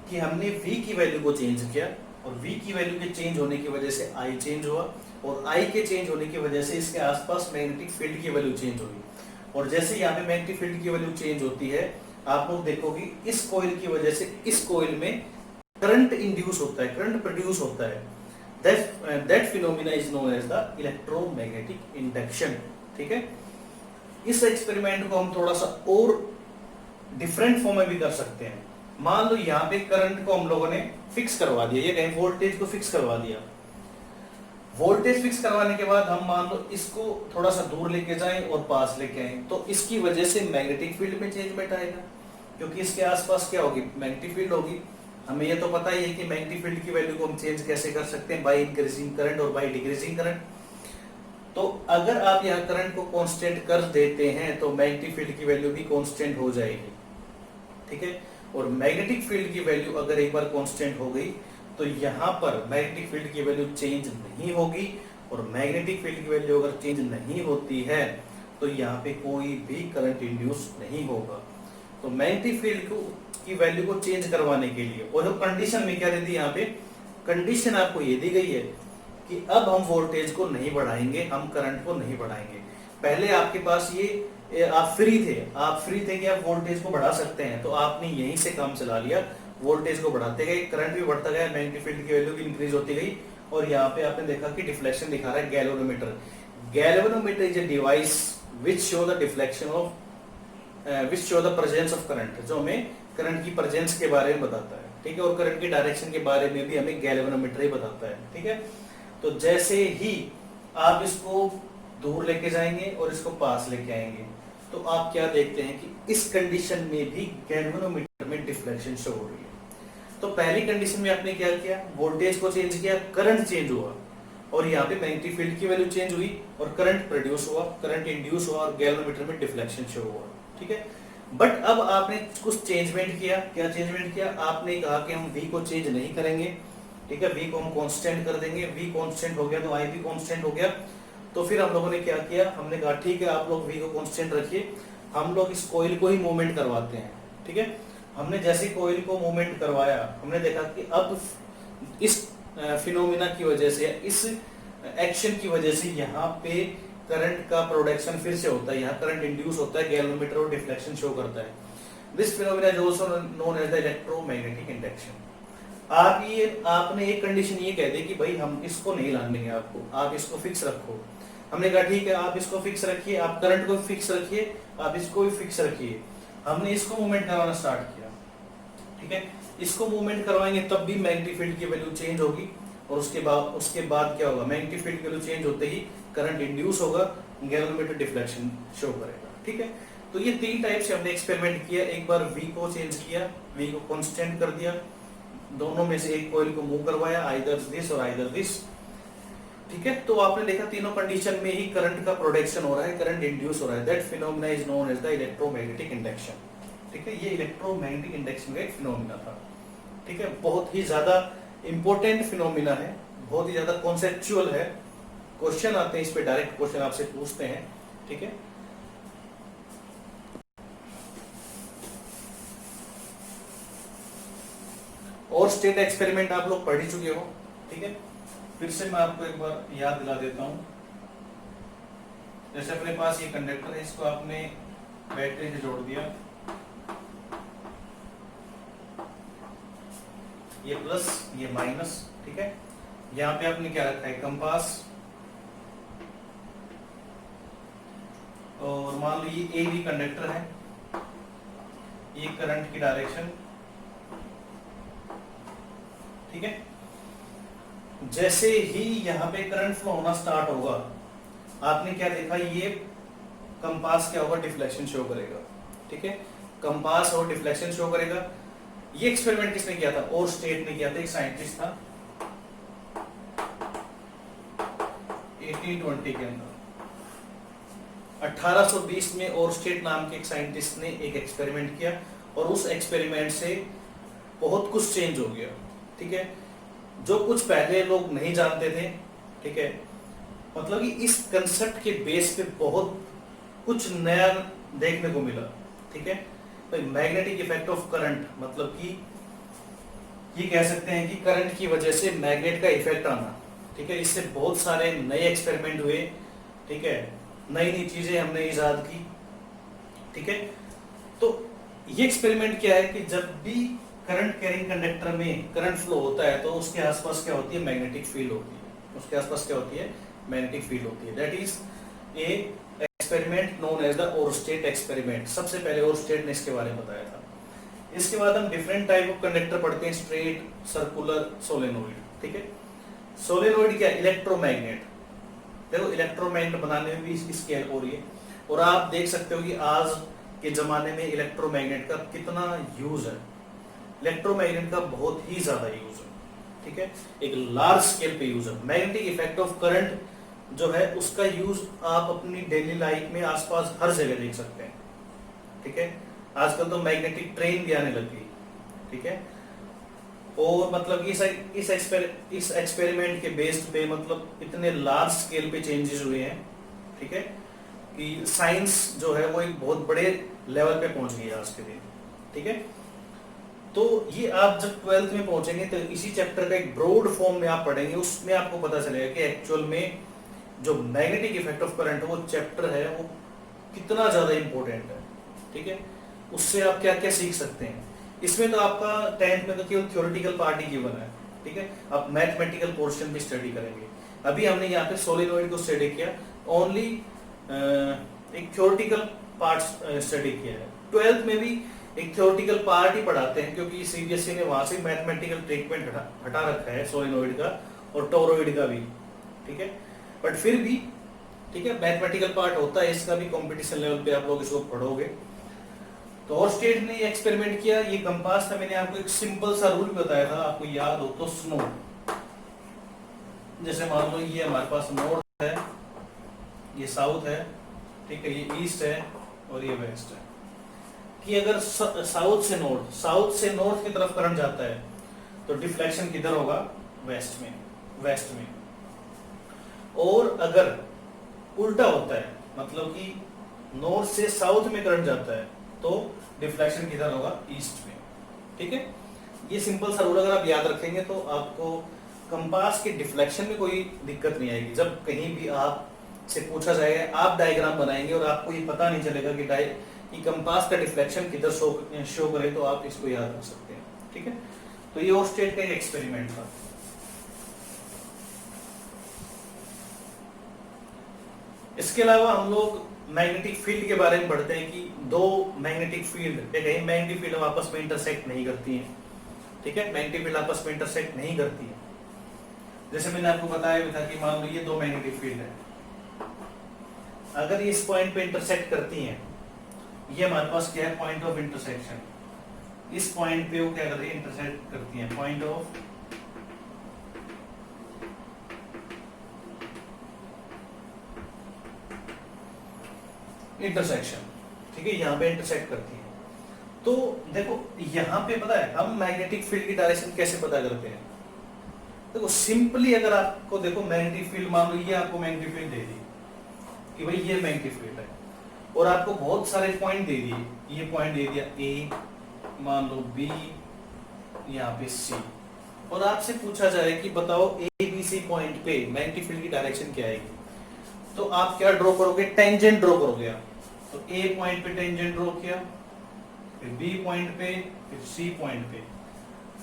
कि हमने V की वैल्यू को चेंज किया, और V की वैल्यू के चेंज होने की वजह से I चेंज हुआ, और I के चेंज होने की वजह से इसके आसपास मैग्नेटिक फील्ड की वैल्यू चेंज होगी। और जैसे यहाँ पे मैग्नेटिक फील्ड की वैल्यू चेंज होती है, आप लोग देखोगे इस कॉइल की वजह से इस कॉइल में करंट इंड्यूस होता है, करंट प्रोड्यूस होता है। That phenomena is known as the electromagnetic induction. ठीक है, इस एक्सपेरिमेंट को हम थोड़ा सा और डिफरेंट फॉर्म में भी कर सकते हैं। मान लो यहाँ पे करंट को हम लोगों ने फिक्स करवा दिया, ये कहीं वोल्टेज को फिक्स करवा दिया। वोल्टेज फिक्स करवाने के बाद हम मान लो इसको थोड़ा सा दूर लेके जाएं और पास लेके आए, तो इसकी वजह से मैग्नेटिक फील्ड में चेंजमेंट आएगा, क्योंकि इसके आसपास क्या होगी? मैग्नेटिक फील्ड होगी। हमें ये तो पता ही है कि मैग्नेटिक फील्ड की वैल्यू को हम चेंज कैसे कर सकते हैं? बाय इंक्रीजिंग करंट और बाय डिक्रीजिंग करंट। तो अगर आप यहाँ करंट को कांस्टेंट कर देते हैं तो मैग्नेटिक फील्ड की वैल्यू भी कांस्टेंट हो जाएगी। ठीक है, और मैग्नेटिक फील्ड की वैल्यू अगर एक बार कांस्टेंट हो गई तो यहाँ पर मैग्नेटिक फील्ड की वैल्यू चेंज नहीं होगी, और मैग्नेटिक फील्ड की वैल्यू अगर चेंज नहीं होती है तो यहाँ पे कोई भी करंट इंड्यूस नहीं होगा। तो मैग्नेटिक फील्ड की वैल्यू को चेंज करवाने के लिए, और कंडीशन में क्या दे दी यहाँ पे? कंडीशन आपको ये दी गई है कि अब हम वोल्टेज को नहीं बढ़ाएंगे, हम करंट को नहीं बढ़ाएंगे। पहले आपके पास आप फ्री थे कि आप वोल्टेज को बढ़ा सकते हैं, तो आपने यहीं से काम चला लिया, वोल्टेज को बढ़ाते गए, करंट भी बढ़ता गया, मैग्नेटिक फील्ड की वैल्यू भी इंक्रीज होती गई, और यहाँ पे आपने देखा कि डिफ्लेक्शन दिखा रहा है galvanometer. Galvanometer is a device which show the deflection of which show the presence of current, जो हमें करंट की प्रेजेंस के बारे में बताता है। ठीक है, और करंट की डायरेक्शन के बारे में भी हमें गैल्वेनोमीटर ही बताता है। ठीक है, तो जैसे ही आप इसको दूर लेके जाएंगे और इसको पास लेके आएंगे, तो आप क्या देखते हैं कि इस कंडीशन में भी गैल्वेनोमीटर में डिफ्लेक्शन शो हो रही है। तो पहली कंडीशन में आपने क्या किया, वोल्टेज को चेंज किया, करंट चेंज हुआ, और यहाँ पे मैग्नेटिक फील्ड की वैल्यू चेंज हुई, और करंट प्रोड्यूस हुआ, करंट इंड्यूस हुआ, और गैल्वेनोमीटर में डिफ्लेक्शन शो हुआ। ठीक है, बट अब आपने कुछ चेंजमेंट किया। क्या चेंजमेंट किया? आपने कहा कि हम V को चेंज नहीं करेंगे। ठीक है, V को हम कांस्टेंट कर देंगे। V कांस्टेंट हो गया तो I भी कांस्टेंट हो गया। तो फिर हम लोगों ने क्या किया, हमने कहा ठीक है आप लोग V को कांस्टेंट रखिए, हम लोग इस कोयल को ही मूवमेंट करवाते हैं। ठीक है, हमने जैसे कोयल को मूवमेंट करवाया, हमने देखा कि अब इस फिनोमिना की वजह से, इस एक्शन की वजह से यहाँ पे करंट का प्रोडक्शन फिर से होता है, यहाँ करंट इंड्यूस होता है, गैल्वेनोमीटर और डिफ्लेक्शन शो करता है। This phenomena is also known as the electromagnetic induction. आपने एक कंडीशन ये कह दी कि भाई हम इसको नहीं लाने देंगे आपको, आप इसको फिक्स रखो। हमने कहा ठीक है आप इसको फिक्स रखिए, आप करंट को फिक्स रखिए, आप इसको भी फिक्स रखिए। हमने इसको मूवमेंट करवाना स्टार्ट किया। ठीक है, इसको मूवमेंट करवाएंगे तब भी मैग्नेटिक फील्ड की वैल्यू चेंज होगी, और उसके बाद क्या होगा, मैग्नेटिक फील्ड की वैल्यू चेंज होते ही करंट इंड्यूस होगा, गैल्वेनोमीटर डिफ्लेक्शन शो करेगा। ठीक है, तो ये 3 टाइप से हमने एक्सपेरिमेंट किया। एक बार V को चेंज किया, V को कांस्टेंट कर दिया, दोनों में से एक कॉइल को मूव करवाया, आइदर दिस और आइदर दिस। ठीक है, तो आपने देखा तीनों कंडीशन में ही करंट का प्रोडक्शन हो रहा है, करंट इंड्यूस हो रहा है। That phenomena is known as the electromagnetic induction. ठीक है, ये इलेक्ट्रोमैग्नेटिक इंडक्शन का एक फिनोमिना था। ठीक है, बहुत ही ज्यादा इंपॉर्टेंट फिनोमिना है, बहुत ही ज्यादा कॉन्सेप्चुअल है। क्वेश्चन आते हैं इस पे, डायरेक्ट क्वेश्चन आपसे पूछते हैं। ठीक है, और स्टेट एक्सपेरिमेंट आप लोग पढ़ ही चुके हो। ठीक है, फिर से मैं आपको एक बार याद दिला देता हूं। जैसे अपने पास ये कंडक्टर है, इसको आपने बैटरी से जोड़ दिया, ये प्लस ये माइनस। ठीक है, यहाँ पे आपने क्या रखा है, कंपास, और मान लो ये ए भी कंडक्टर है, ये करंट की डायरेक्शन। ठीक है, जैसे ही यहाँ पे करंट फ्लो होना स्टार्ट होगा, आपने क्या देखा, ये कंपास क्या होगा, डिफ्लेक्शन शो करेगा। ठीक है, कंपास और डिफ्लेक्शन शो करेगा। ये एक्सपेरिमेंट किसने किया था, और स्टेट ने किया था, एक साइंटिस्ट था 1820 के अंदर। 1820 में और स्टेट नाम के एक साइंटिस्ट ने एक एक्सपेरिमेंट किया, और उस एक्सपेरिमेंट से बहुत कुछ चेंज हो गया। ठीक है, जो कुछ पहले लोग नहीं जानते थे। ठीक है, मतलब कि इस कंसेप्ट के बेस पे बहुत कुछ नया देखने को मिला। ठीक है, तो मैग्नेटिक इफेक्ट ऑफ करंट, मतलब कि ये कह सकते हैं कि करंट की वजह से मैग्नेट का इफेक्ट आना। ठीक है, इससे बहुत सारे नए एक्सपेरिमेंट हुए। ठीक है, नई नई चीजें हमने इजाद की। ठीक है, तो ये एक्सपेरिमेंट क्या है कि जब भी करंट कैरिंग कंडक्टर में करंट फ्लो होता है, तो उसके आसपास क्या होती है, मैग्नेटिक फील्ड होती है। उसके आसपास क्या होती है, मैग्नेटिक फील्ड होती है। That is a experiment known as the Oersted experiment. सबसे पहले ओरस्टेट ने इसके बारे में बताया था। इसके बाद हम डिफरेंट टाइप ऑफ कंडक्टर पढ़ते हैं, स्ट्रेट, सर्कुलर, सोलेनोइड। ठीक है, सोलेनोइड क्या, इलेक्ट्रोमैग्नेट। देखो इलेक्ट्रोमैग्नेट बनाने में भी इसकी हेल्प हो रही है, और आप देख सकते हो कि आज के जमाने में इलेक्ट्रोमैग्नेट का कितना यूज है। इलेक्ट्रोमैग्नेट का बहुत ही ज्यादा यूज है। ठीक है, एक लार्ज स्केल पे यूज है। मैग्नेटिक इफेक्ट ऑफ करंट जो है उसका यूज आप अपनी डेली लाइफ में आसपास हर जगह देख सकते हैं। ठीक है, आजकल तो मैग्नेटिक ट्रेन भी आने लग गई। ठीक है, और मतलब इस एक्सपेरिमेंट के बेस्ड पे मतलब इतने लार्ज स्केल पे चेंजेस हुए हैं। ठीक है, कि साइंस जो है वो एक बहुत बड़े लेवल पे पहुंच गई है आज के दिन। ठीक है, तो ये आप जब 12th में पहुंचेंगे तो इसी चैप्टर का एक ब्रॉड फॉर्म में आप पढ़ेंगे, उसमें आपको पता चलेगा कि एक्चुअल में जो मैग्नेटिक इफेक्ट ऑफ करंट वो चैप्टर है वो कितना ज्यादा इंपॉर्टेंट है। ठीक है, उससे आप क्या क्या सीख सकते हैं। इसमें तो आपका 10th में तो केवल थ्योरेटिकल पार्ट ही गिवन है। ठीक है, आप मैथमेटिकल पोर्शन भी स्टडी करेंगे। अभी हमने यहाँ पे सोलेनोइड को स्टडी किया, ओनली एक थ्योरेटिकल पार्ट स्टडी किया है। 12th में भी एक थ्योरेटिकल पार्ट ही पढ़ाते हैं, क्योंकि सीबीएसई ने वहां से मैथमेटिकल ट्रीटमेंट हटा रखा है सोलेनोइड का और टोरॉइड का भी। ठीक है, बट फिर भी ठीक है मैथमेटिकल पार्ट होता है, इसका भी कंपटीशन लेवल पे आप लोग इसको पढ़ोगे। तो और स्टेट ने ये एक्सपेरिमेंट किया, ये कंपास था, मैंने आपको एक सिंपल सा रूल बताया था, आपको याद हो तो सुनो। जैसे मान लो ये हमारे पास नॉर्थ है, ये साउथ है, ठीक है, ये ईस्ट है और ये वेस्ट है, कि अगर साउथ से नॉर्थ की तरफ करंट जाता है तो डिफ्लेक्शन किधर होगा, वेस्ट में। और अगर उल्टा होता है, मतलब कि नॉर्थ से साउथ में करंट जाता है तो डिफ्लेक्शन किधर होगा, ईस्ट में। ठीक है, ये सिंपल सा रूल अगर आप याद रखेंगे तो आपको कंपास के डिफ्लेक्शन में कोई दिक्कत नहीं आएगी। जब कहीं भी आप से पूछा जाएगा, आप डायग्राम बनाएंगे और आपको ये पता नहीं चलेगा कि कंपास का डिफ्लेक्शन किधर शो करे, तो आप इसको याद रख सकते हैं। ठीक है, तो ये ओर्स्टेड का एक एक्सपेरिमेंट था। इसके अलावा हम लोग मैग्नेटिक फील्ड के बारे में पढ़ते हैं कि दो मैग्नेटिक फील्ड या मैग्नेटिक फील्ड आपस में इंटरसेक्ट नहीं करती हैं। ठीक है, मैग्नेटिक फील्ड आपस में इंटरसेक्ट नहीं करती है। जैसे मैंने आपको बताया भी था कि मान लो ये दो मैग्नेटिक फील्ड है, अगर इस पॉइंट पे इंटरसेक्ट करती हैं, ये हमारे पास क्या है, पॉइंट ऑफ इंटरसेक्शन। इस पॉइंट पे वो क्या कर रही है, इंटरसेक्ट करती हैं, पॉइंट ऑफ इंटरसेक्शन। ठीक है, यहाँ पे इंटरसेक्ट करती है। तो देखो यहाँ पे पता है हम मैग्नेटिक फील्ड की डायरेक्शन कैसे पता करते हैं। देखो सिंपली अगर आपको देखो मैग्नेटिक फील्ड, मान लो ये आपको मैग्नेटिक फील्ड दे दी कि भाई ये मैग्नेटिक फील्ड है, और आपको बहुत सारे पॉइंट दे दिए, ये पॉइंट दे दिया ए, मान लो बी, यहाँ पे सी, और आपसे पूछा जाए कि बताओ ए बी सी पॉइंट पे मैग्नेटिक फील्ड की डायरेक्शन क्या आएगी, तो आप क्या ड्रॉ करोगे, टेंजेंट ड्रॉ करोगे आप। तो ए पॉइंट पे टेंजेंट ड्रॉ किया, फिर बी पॉइंट पे, फिर सी पॉइंट पे,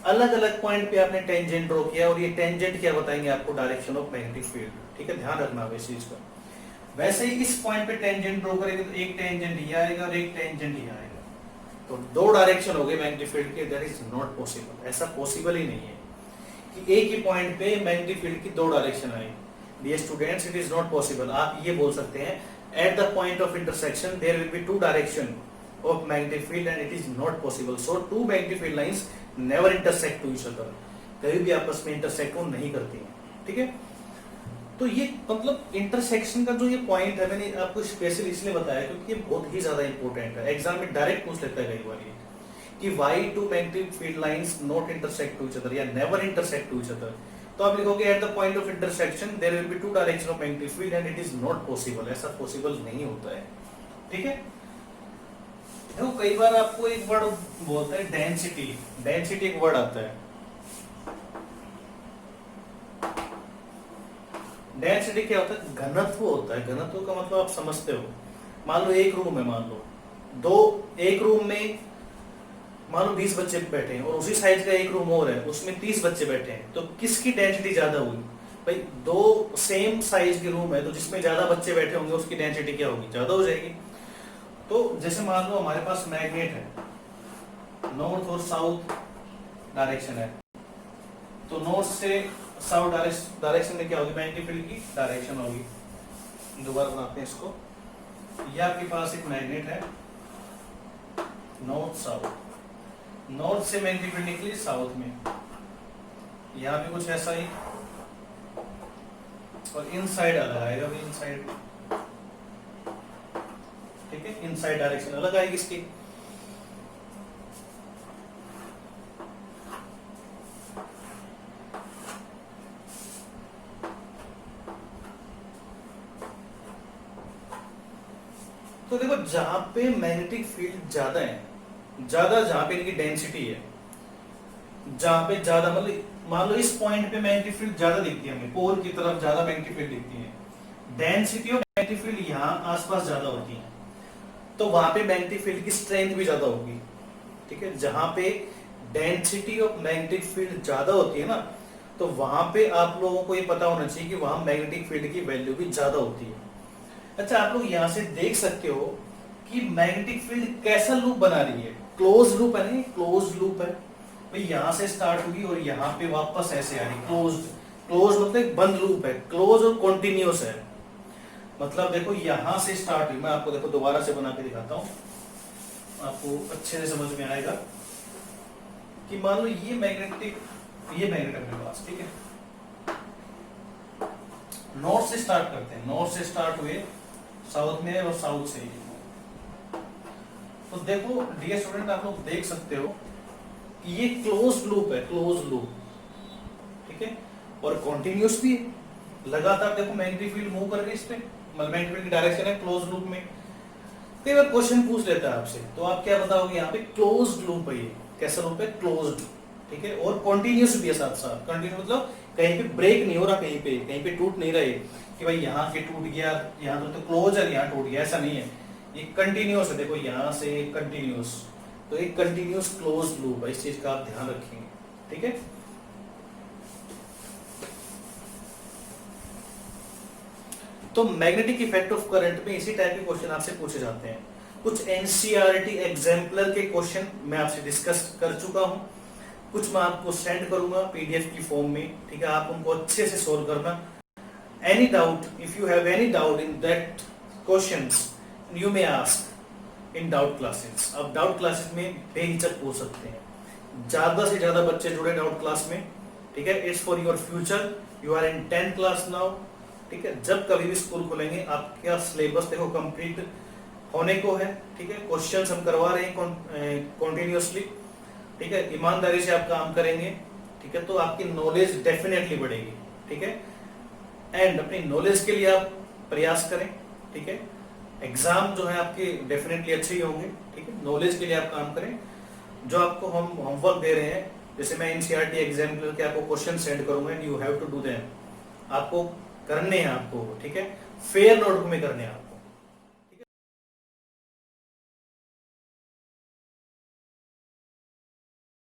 अलग अलग पॉइंट पे आपने टेंजेंट ड्रॉ किया, और ये टेंजेंट क्या बताएंगे आपको, डायरेक्शन ऑफ मैग्नेटिक फील्ड। ठीक है, ध्यान रखना इस चीज का। वैसे ही इस पॉइंट पे टेंजेंट ड्रॉ करेंगे तो एक टेंजेंट ये आएगा और एक टेंजेंट ये आएगा, तो दो डायरेक्शन हो गए मैग्नेटिक फील्ड के। दैट इज नॉट पॉसिबल, ऐसा पॉसिबल ही नहीं है कि एक ही पॉइंट पे मैग्नेटिक फील्ड की दो डायरेक्शन आए। Dear students, it is not possible. आप ये बोल सकते हैं at the point of intersection there will be two direction of magnetic field and it is not possible. So two magnetic field lines never intersect to each other. कभी भी आपस में intersect वो नहीं करती हैं। ठीक है, तो ये मतलब इंटरसेक्शन का जो ये पॉइंट है, मैंने आपको स्पेशली इसलिए बताया क्योंकि ये बहुत ही ज्यादा इंपॉर्टेंट है। एग्जाम में डायरेक्ट पूछ लेता है कई बार ये कि why two magnetic field lines not intersect to each other या never intersect to each other, तो आप लिखोगे at the point of intersection there will be two direction of magnetic field and it is not possible। ऐसा possible नहीं होता है। ठीक है, देखो कई बार आपको एक वर्ड बोलता है डेंसिटी, डेंसिटी एक वर्ड आता है। डेंसिटी क्या होता है, घनत्व होता है। घनत्व का मतलब आप समझते हो। मान लो एक रूम है, मान लो एक रूम में मान लो 20 बच्चे बैठे हैं, और उसी साइज का एक रूम और है, उसमें 30 बच्चे बैठे हैं, तो किसकी डेंसिटी ज्यादा हुई भाई? दो सेम साइज के रूम है तो जिसमें ज्यादा बच्चे बैठे होंगे उसकी डेंसिटी क्या होगी, ज्यादा हो जाएगी। तो जैसे मान लो हमारे पास मैग्नेट है, नॉर्थ और साउथ डायरेक्शन है, तो नॉर्थ से साउथ डायरेक्शन में क्या होगी, मैग्नेटिक फील्ड की डायरेक्शन होगी। दोबारा बनाते हैं इसको। ये आपके पास एक मैग्नेट है, नॉर्थ साउथ, नॉर्थ से मैग्नेटिक फील्ड निकली साउथ में, यहाँ पे कुछ ऐसा ही, और इनसाइड अलग आएगा भी, इनसाइड। ठीक है, इनसाइड डायरेक्शन अलग आएगी इसकी। तो देखो जहां पे मैग्नेटिक फील्ड ज्यादा है, ज्यादा जहां पे इनकी डेंसिटी है, जहां पे ज्यादा मतलब मान लो इस पॉइंट पे मैग्नेटिक फील्ड ज्यादा दिखती है, हमें पोल की तरफ ज्यादा मैग्नेटिक फील्ड दिखती है, डेंसिटी ऑफ मैग्नेटिक फील्ड यहाँ आसपास ज्यादा होती है, तो वहां पे मैग्नेटिक फील्ड की स्ट्रेंथ भी ज्यादा होगी। ठीक है, जहां पे डेंसिटी ऑफ मैग्नेटिक फील्ड ज्यादा होती है ना, तो वहां पे आप लोगों को ये पता होना चाहिए कि वहां मैग्नेटिक फील्ड की वैल्यू भी ज्यादा होती है। अच्छा, आप लोग यहाँ से देख सकते हो कि मैग्नेटिक फील्ड कैसा लूप बना रही है, क्लोज लूप है ना, क्लोज लूप है भाई, यहाँ से स्टार्ट होगी और यहाँ पे वापस ऐसे आ रही, क्लोज। क्लोज मतलब एक बंद लूप है, क्लोज और कॉन्टिन्यूस है। मतलब देखो यहां से स्टार्ट हुई, मैं आपको देखो दोबारा से बना के दिखाता हूं। आपको अच्छे से समझ में आएगा कि मान लो ये मैग्नेट अपने पास, ठीक है। नॉर्थ से स्टार्ट करते हैं, नॉर्थ से स्टार्ट हुए, साउथ में और साउथ से ही। तो देखो डियर स्टूडेंट, आप लोग देख सकते हो कि ये क्लोज लूप है, क्लोज लूप, ठीक है, और कॉन्टिन्यूस भी है। लगातार देखो मैग्नेटिक फील्ड मूव कर रही है इस पे, मतलब मैग्नेटिक फील्ड की डायरेक्शन है क्लोज लूप में। कई बार क्वेश्चन पूछ लेता है आपसे, तो आप क्या बताओगे यहाँ पे? क्लोज लूप है ये। कैसा लूप है? क्लोज्ड, ठीक है, और कॉन्टिन्यूस भी है साथ साथ। कंटिन्यू मतलब कहीं पे ब्रेक नहीं हो रहा, कहीं पे टूट नहीं रहे कि भाई यहाँ से टूट गया, यहाँ तो क्लोज है, यहाँ टूट गया, ऐसा नहीं है। ये कंटिन्यूस है, देखो यहाँ से कंटिन्यूस, तो एक कंटिन्यूस क्लोज लूप है, इस चीज का आप ध्यान रखेंगे, ठीक है। तो मैग्नेटिक इफेक्ट ऑफ करंट में इसी टाइप के क्वेश्चन आपसे पूछे जाते हैं। कुछ एनसीईआरटी एग्जाम्पलर के क्वेश्चन मैं आपसे डिस्कस कर चुका हूं, कुछ मैं आपको सेंड करूंगा पीडीएफ की फॉर्म में, ठीक है। आप उनको अच्छे से सोल्व करना। Any doubt, if you have any doubt in that questions, you may ask in doubt classes. अब डाउट क्लासेस में बेहिचक पूछ सकते हैं। ज्यादा से ज्यादा बच्चे जुड़े डाउट क्लास में, ठीक है। It's for your future, you are in 10th class now, ठीक है। जब कभी भी स्कूल खुलेंगे आपका सिलेबस देखो कंप्लीट होने को है, ठीक है। क्वेश्चंस हम करवा रहे हैं कॉन्टिन्यूसली, ठीक है। ईमानदारी से आप काम करेंगे, ठीक है, तो आपकी नॉलेज डेफिनेटली बढ़ेगी, ठीक है। एंड अपनी नॉलेज के लिए आप प्रयास करें, ठीक है। एग्जाम जो है आपके डेफिनेटली अच्छे ही होंगे, ठीक है। नॉलेज के लिए आप काम करें। जो आपको हम होमवर्क दे रहे हैं, जैसे मैं एनसीईआरटी एग्जाम्पलर के आपको क्वेश्चन सेंड करूंगा and you have to do them, आपको करने हैं आपको, ठीक है। फेयर नोटबुक में करने हैं आप।